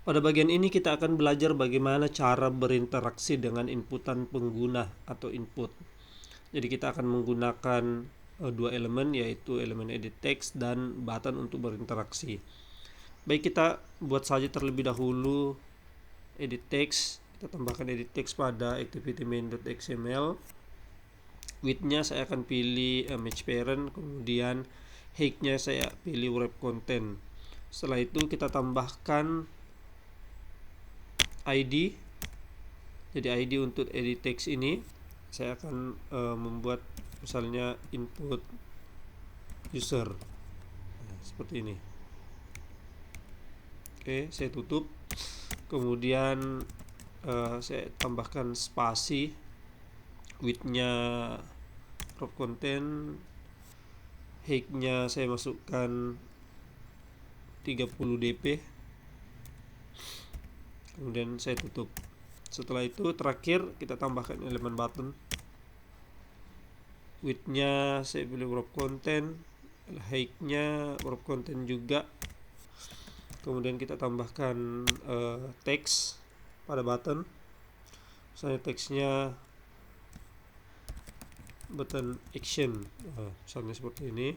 Pada bagian ini kita akan belajar bagaimana cara berinteraksi dengan inputan pengguna atau input. Jadi kita akan menggunakan dua elemen, yaitu elemen edit text dan button untuk berinteraksi. Baik, kita buat saja terlebih dahulu edit text. Kita tambahkan edit text pada activity main.xml. Width-nya saya akan pilih match parent, kemudian height-nya saya pilih wrap content. Setelah itu kita tambahkan ID. Jadi ID untuk edit text ini saya akan membuat misalnya input user, seperti ini. Oke, saya tutup. Kemudian saya tambahkan spasi. Width-nya wrap content, height-nya saya masukkan 30 dp. Kemudian saya tutup. Setelah itu terakhir kita tambahkan elemen button. Width-nya saya pilih wrap content, height-nya wrap content juga. Kemudian kita tambahkan teks pada button. Misalnya teksnya button action, misalnya seperti ini.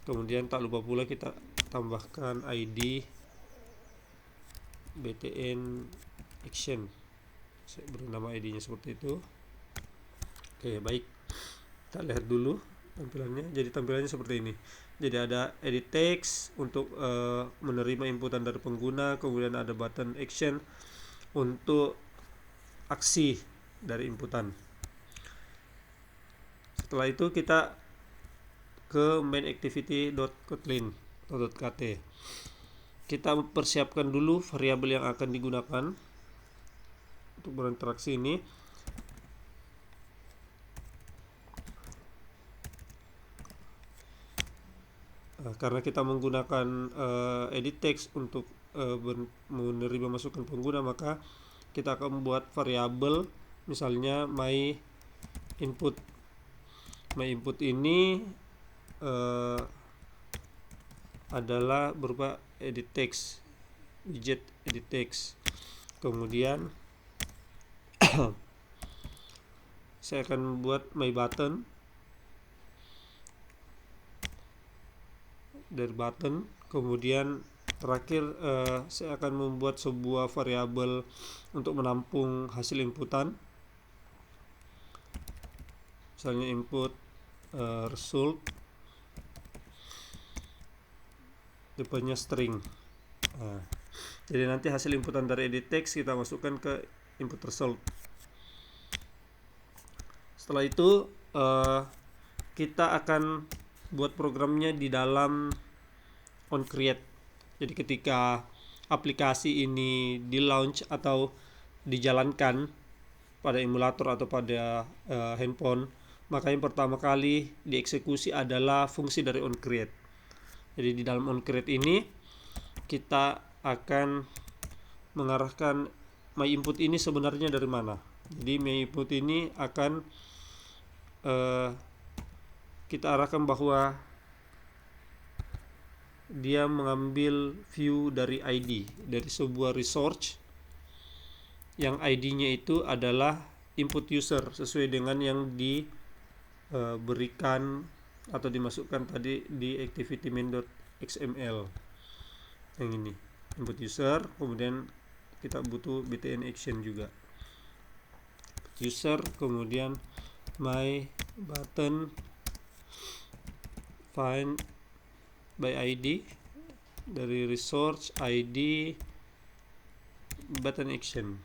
Kemudian tak lupa pula kita tambahkan ID btn action. Saya beri nama ID-nya seperti itu. Oke, baik. Kita lihat dulu tampilannya. Jadi tampilannya seperti ini. Jadi ada edit text untuk menerima inputan dari pengguna, kemudian ada button action untuk aksi dari inputan. Setelah itu kita ke main activity.kotlin.kt. Kita persiapkan dulu variabel yang akan digunakan untuk berinteraksi ini. Karena kita menggunakan edit text untuk menerima masukan pengguna, maka kita akan membuat variabel misalnya my input. My input ini adalah berupa edit text, widget edit text. Kemudian saya akan membuat my button dari button. Kemudian terakhir saya akan membuat sebuah variabel untuk menampung hasil inputan. Misalnya input result, tipenya string. Jadi nanti hasil inputan dari edit text kita masukkan ke input result. Setelah itu kita akan buat programnya di dalam onCreate. Jadi ketika aplikasi ini di launch atau dijalankan pada emulator atau pada handphone, maka yang pertama kali dieksekusi adalah fungsi dari onCreate. Jadi di dalam onCreate ini kita akan mengarahkan my input ini sebenarnya dari mana. Jadi my input ini akan kita arahkan bahwa dia mengambil view dari ID, dari sebuah resource yang ID-nya itu adalah input user sesuai dengan yang diberikan atau dimasukkan tadi di activity main.xml. Yang ini input user, kemudian kita butuh btn action juga. User, kemudian my button find by ID, dari resource ID button action.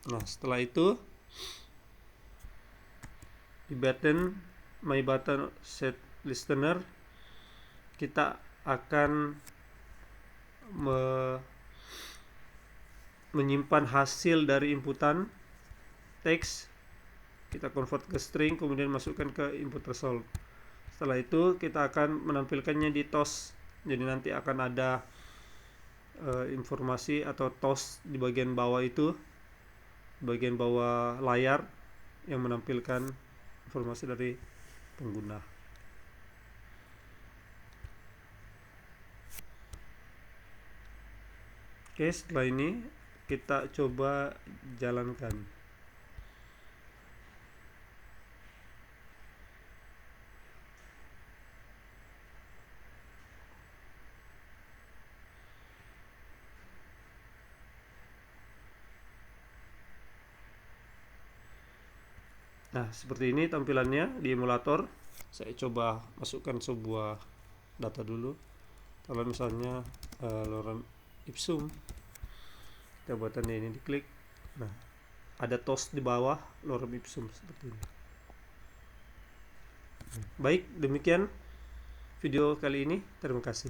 Nah, setelah itu di button my button set listener kita akan menyimpan hasil dari inputan teks, kita convert ke string, kemudian masukkan ke input result. Setelah itu kita akan menampilkannya di toast. Jadi nanti akan ada informasi atau toast di bagian bawah itu, bagian bawah layar, yang menampilkan informasi dari pengguna. Oke, setelah ini kita coba jalankan. Nah, seperti ini tampilannya di emulator. Saya coba masukkan sebuah data dulu. Kalau misalnya lorem ipsum, kita buatan ini diklik. Nah, ada tos di bawah lorem ipsum seperti ini. Baik, demikian video kali ini. Terima kasih.